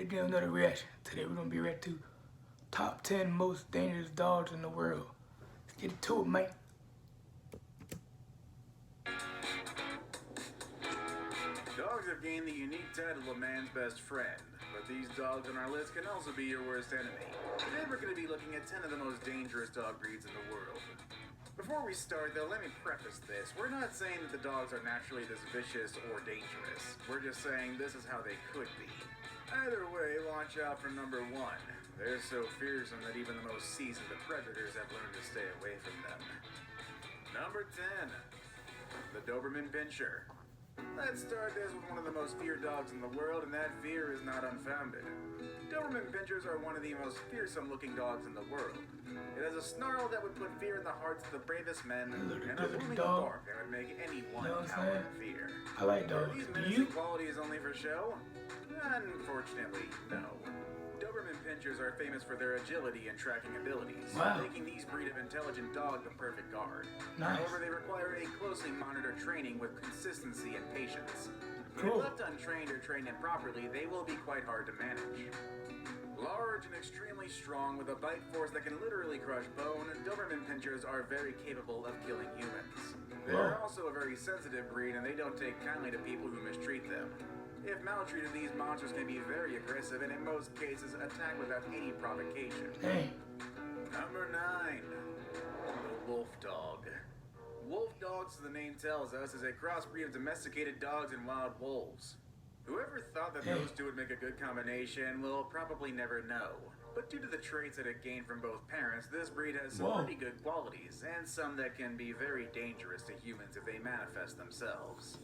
Let's get another reaction. Today we're gonna be reacting to top 10 most dangerous dogs in the world. Let's get to it, man. Dogs have gained the unique title of man's best friend, but these dogs on our list can also be your worst enemy. Today we're going to be looking at 10 of the most dangerous dog breeds in the world. Before we start though, let me preface this. We're not saying that the dogs are naturally this vicious or dangerous. We're just saying this is how they could be. Either way, watch out for number 1. They're so fearsome that even the most seasoned of predators have learned to stay away from them. Number 10. The Doberman Pinscher. Let's start this with one of the most feared dogs in the world, and that fear is not unfounded. Doberman Pinschers are one of the most fearsome-looking dogs in the world. It has a snarl that would put fear in the hearts of the bravest men, and a booming bark that would make anyone cower in fear. I like dogs. Are these menacing qualities only for show? Unfortunately, no. Doberman Pinschers are famous for their agility and tracking abilities, making these breed of intelligent dog the perfect guard. Nice. However, they require a closely monitored training with consistency and patience. Cool. If left untrained or trained improperly, they will be quite hard to manage. Large and extremely strong with a bite force that can literally crush bone, Doberman Pinschers are very capable of killing humans. They are also a very sensitive breed, and they don't take kindly to people who mistreat them. If maltreated, these monsters can be very aggressive and in most cases attack without any provocation. Hey. Number 9. The Wolf Dog. Wolf dogs, as the name tells us, is a crossbreed of domesticated dogs and wild wolves. Whoever thought that those two would make a good combination will probably never know. But due to the traits that it gained from both parents, this breed has some pretty good qualities, and some that can be very dangerous to humans if they manifest themselves.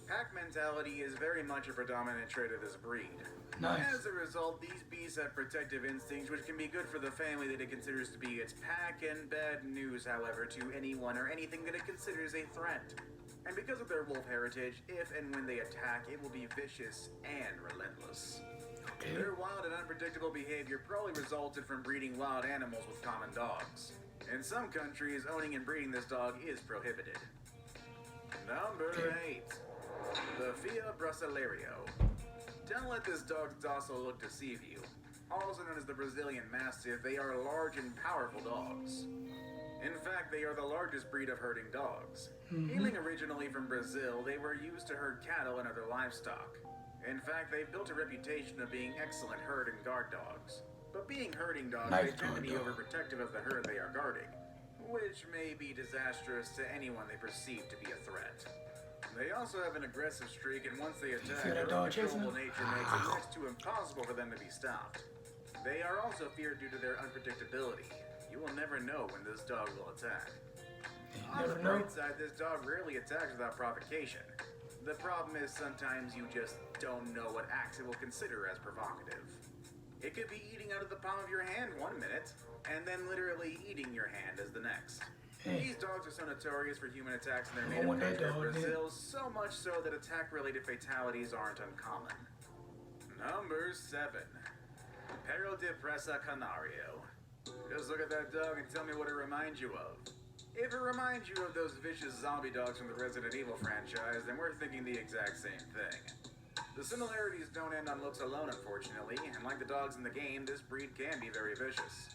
Pack mentality is very much a predominant trait of this breed. Nice. As a result, these beasts have protective instincts which can be good for the family that it considers to be its pack, and bad news, however, to anyone or anything that it considers a threat. And because of their wolf heritage, if and when they attack, it will be vicious and relentless. Okay. Their wild and unpredictable behavior probably resulted from breeding wild animals with common dogs. In some countries, owning and breeding this dog is prohibited. Number 8. The Fia Brasileiro. Don't let this dog's docile look deceive you. Also known as the Brazilian Mastiff, they are large and powerful dogs. In fact, they are the largest breed of herding dogs. Hailing originally from Brazil, they were used to herd cattle and other livestock. In fact, they've built a reputation of being excellent herd and guard dogs. But being herding dogs, they tend to be overprotective of the herd they are guarding, which may be disastrous to anyone they perceive to be a threat. They also have an aggressive streak, and once they attack, their uncontrollable nature makes it next to impossible for them to be stopped. They are also feared due to their unpredictability. You will never know when this dog will attack. On the bright side, this dog rarely attacks without provocation. The problem is sometimes you just don't know what acts it will consider as provocative. It could be eating out of the palm of your hand one minute, and then literally eating your hand as the next. These dogs are so notorious for human attacks in their native country of Brazil, so much so that attack-related fatalities aren't uncommon. Number 7. Perro de Presa Canario. Just look at that dog and tell me what it reminds you of. If it reminds you of those vicious zombie dogs from the Resident Evil franchise, then we're thinking the exact same thing. The similarities don't end on looks alone, unfortunately, and like the dogs in the game, this breed can be very vicious.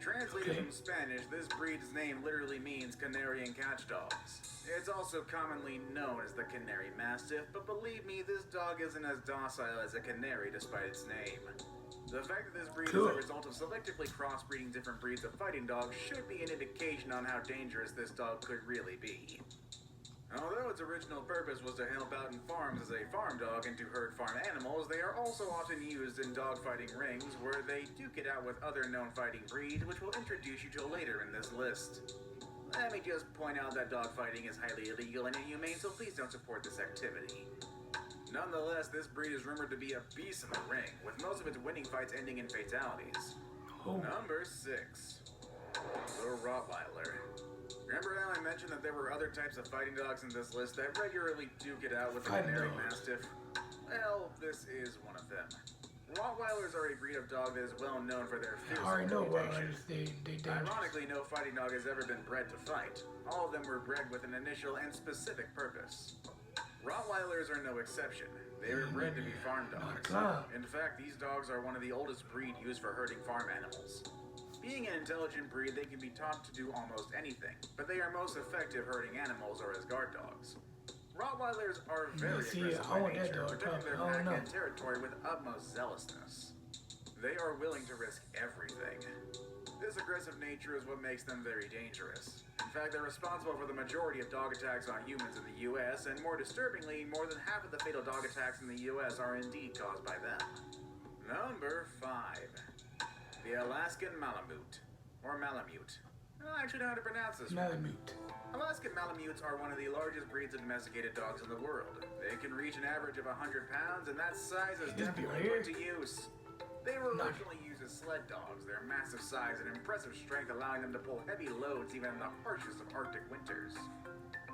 Translated from Spanish, this breed's name literally means canary and catch dogs. It's also commonly known as the Canary Mastiff, but believe me, this dog isn't as docile as a canary despite its name. The fact that this breed is a result of selectively crossbreeding different breeds of fighting dogs should be an indication on how dangerous this dog could really be. Although its original purpose was to help out in farms as a farm dog and to herd farm animals, they are also often used in dogfighting rings where they duke it out with other known fighting breeds, which we'll introduce you to later in this list. Let me just point out that dogfighting is highly illegal and inhumane, so please don't support this activity. Nonetheless, this breed is rumored to be a beast in the ring, with most of its winning fights ending in fatalities. Number 6. The Rottweiler. Remember how I mentioned that there were other types of fighting dogs in this list that regularly duke it out with the Canary Mastiff? Well, this is one of them. Rottweilers are a breed of dog that is well known for their fierce reputation. Ironically, no fighting dog has ever been bred to fight. All of them were bred with an initial and specific purpose. Rottweilers are no exception. They were bred to be farm dogs. clown. In fact, these dogs are one of the oldest breed used for herding farm animals. Being an intelligent breed, they can be taught to do almost anything, but they are most effective herding animals or as guard dogs. Rottweilers are very See, aggressive I by want that nature, dog protecting their talking. I don't pack know. and territory with utmost zealousness. They are willing to risk everything. This aggressive nature is what makes them very dangerous. In fact, they're responsible for the majority of dog attacks on humans in the US, and more disturbingly, more than half of the fatal dog attacks in the US are indeed caused by them. Number 5. The Alaskan Malamute, or Malamute. I don't actually know how to pronounce this one. Malamute. Alaskan Malamutes are one of the largest breeds of domesticated dogs in the world. They can reach an average of 100 pounds, and that size is This be definitely right put to use. They were Not- originally used as sled dogs. Their massive size and impressive strength allowing them to pull heavy loads even in the harshest of Arctic winters.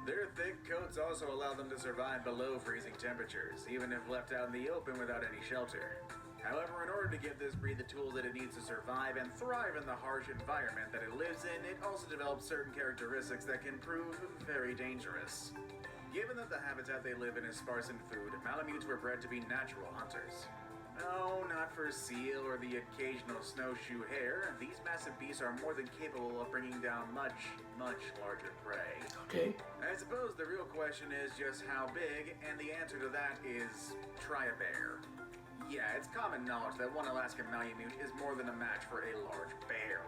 Their thick coats also allow them to survive below freezing temperatures, even if left out in the open without any shelter. However, in order to give this breed the tools that it needs to survive and thrive in the harsh environment that it lives in, it also develops certain characteristics that can prove very dangerous. Given that the habitat they live in is sparse in food, Malamutes were bred to be natural hunters. No, not for seal or the occasional snowshoe hare. These massive beasts are more than capable of bringing down much, much larger prey. Okay. I suppose the real question is just how big, and the answer to that is try a bear. Yeah, it's common knowledge that one Alaskan Malamute is more than a match for a large bear.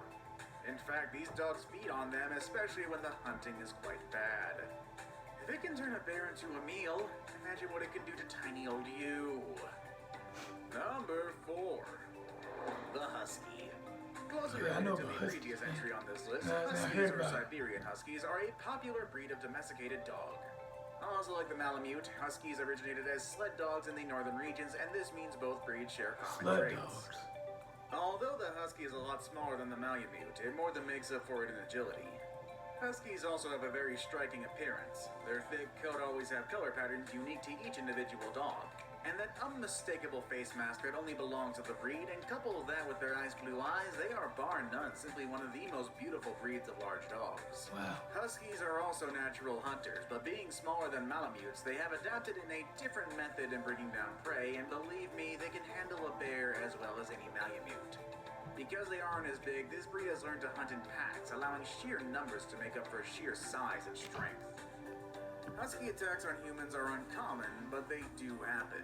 In fact, these dogs feed on them, especially when the hunting is quite bad. If it can turn a bear into a meal, imagine what it can do to tiny old you. Number 4. The Husky. Closer Yeah, I know related to about the Husky. previous entry on this list, I Huskies heard or about it. Siberian Huskies are a popular breed of domesticated dog. Also like the Malamute, Huskies originated as sled dogs in the northern regions, and this means both breeds share common Sled traits. dogs. Although the Husky is a lot smaller than the Malamute, it more than makes up for it in agility. Huskies also have a very striking appearance. Their thick coat always have color patterns unique to each individual dog. And that unmistakable face mask that only belongs to the breed, and couple that with their ice blue eyes, they are bar none simply one of the most beautiful breeds of large dogs. Wow. Huskies are also natural hunters, but being smaller than Malamutes, they have adapted in a different method in bringing down prey, and believe me, they can handle a bear as well as any Malamute. Because they aren't as big, this breed has learned to hunt in packs, allowing sheer numbers to make up for sheer size and strength. Husky attacks on humans are uncommon, but they do happen.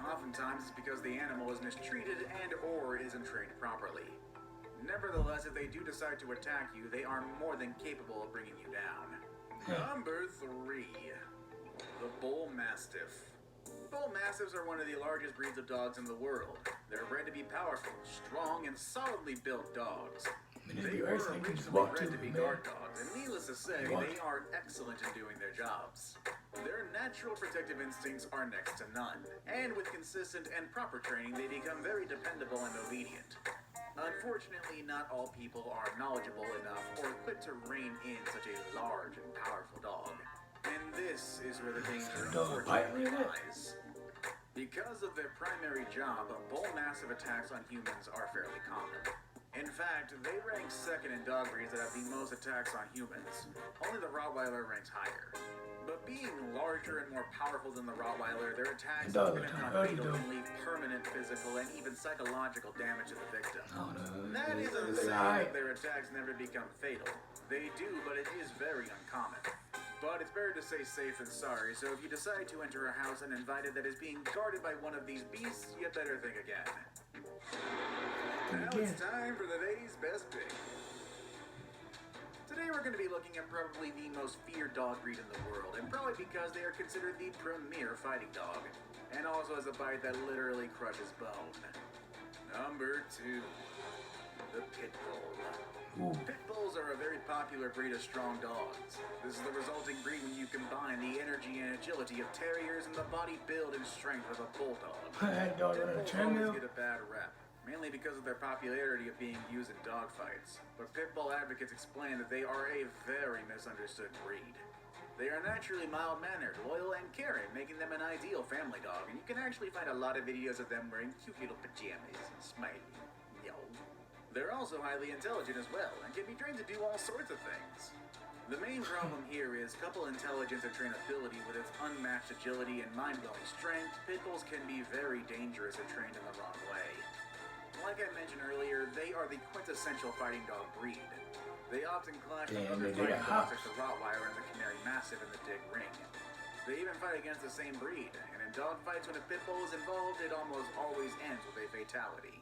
Oftentimes it's because the animal is mistreated and or isn't trained properly. Nevertheless, if they do decide to attack you, they are more than capable of bringing you down. Number 3. The Bull Mastiff. Bull Mastiffs are one of the largest breeds of dogs in the world. They're bred to be powerful, strong, and solidly built dogs. Man, this They be were right so you can just originally walk to bred to it, be man. guard dogs, and needless to say, What? they are excellent in doing their jobs. Their natural protective instincts are next to none, and with consistent and proper training, they become very dependable and obedient. Unfortunately, not all people are knowledgeable enough or equipped to rein in such a large and powerful dog. And this is where the danger Dog bite unfortunately like that? lies. Because of their primary job, bull mastiff attacks on humans are fairly common. In fact, they rank second in dog breeds that have the most attacks on humans. Only the Rottweiler ranks higher. But being larger and more powerful than the Rottweiler, their attacks, Dog even if attack, not doggy fatal, dog. can leave permanent physical and even psychological damage to the victim. Oh, no. That isn't It's saying alright. that their attacks never become fatal. They do, but it is very uncommon. But it's better to say safe than sorry, so if you decide to enter a house uninvited that is being guarded by one of these beasts, you better think again. Now it's time for the day's best pick. Today we're going to be looking at probably the most feared dog breed in the world, and probably because they are considered the premier fighting dog, and also has a bite that literally crushes bone. Number 2, the Pit Bull. Ooh. Pit Bulls are a very popular breed of strong dogs. This is the resulting breed when you combine the energy and agility of terriers and the body build and strength of a bulldog. That dog Pit on a Bulls treadmill. always get a bad rep, mainly because of their popularity of being used in dogfights. But Pit Bull advocates explain that they are a very misunderstood breed. They are naturally mild-mannered, loyal, and caring, making them an ideal family dog, and you can actually find a lot of videos of them wearing cute little pajamas and smiling. Yo. They're also highly intelligent as well, and can be trained to do all sorts of things. The main problem here is, couple intelligence and trainability with its unmatched agility and mind-blowing strength, pit bulls can be very dangerous if trained in the wrong way. Like I mentioned earlier, they are the quintessential fighting dog breed. They often clash with Damn, other they fighting got dogs like hops. the Rottweiler and the Canary Mastiff in the dig ring. They even fight against the same breed, and in dog fights when a pit bull is involved, it almost always ends with a fatality.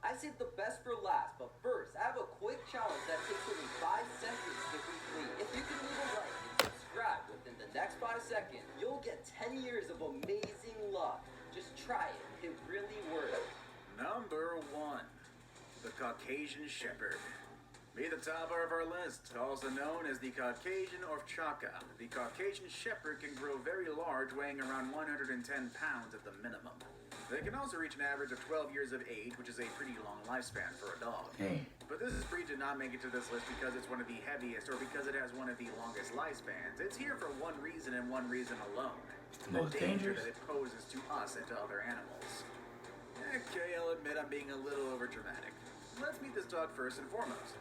I saved the best for last, but first, I have a quick challenge that takes only 5 seconds to complete. If you can leave a like and subscribe within the next 5 seconds, you'll get 10 years of amazing luck. Just try it. It really works. Number 1. The Caucasian Shepherd. Be the topper of our list, also known as the Caucasian Ovchaka. The Caucasian Shepherd can grow very large, weighing around 110 pounds at the minimum. They can also reach an average of 12 years of age, which is a pretty long lifespan for a dog. Hey. But this breed did not make it to this list because it's one of the heaviest or because it has one of the longest lifespans. It's here for one reason and one reason alone. The most danger dangerous? that it poses to us and to other animals. Okay, I'll admit I'm being a little overdramatic. Let's meet this dog first and foremost.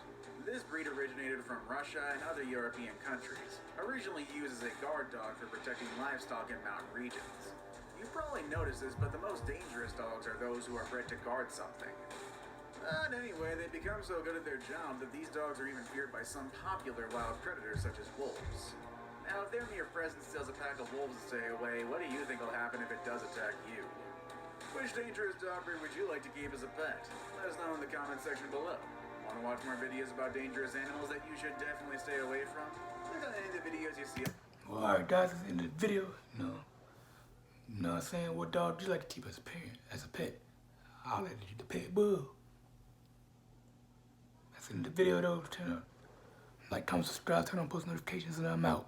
This breed originated from Russia and other European countries, originally used as a guard dog for protecting livestock in mountain regions. You probably noticed this, but the most dangerous dogs are those who are bred to guard something. But anyway, they become so good at their job that these dogs are even feared by some popular wild predators such as wolves. Now, if their mere presence tells a pack of wolves to stay away, what do you think will happen if it does attack you? Which dangerous dog breed would you like to keep as a pet? Let us know in the comment section below. Want to watch more videos about dangerous animals that you should definitely stay away from? Click on any of the videos you see. Well, alright guys, that's in the video. No. You know what I'm saying? What dog do you like to keep as a parent, as a pet? I'll let you the pet bull. That's in the video though. Turn on like, comment, subscribe, turn on post notifications, and I'm out.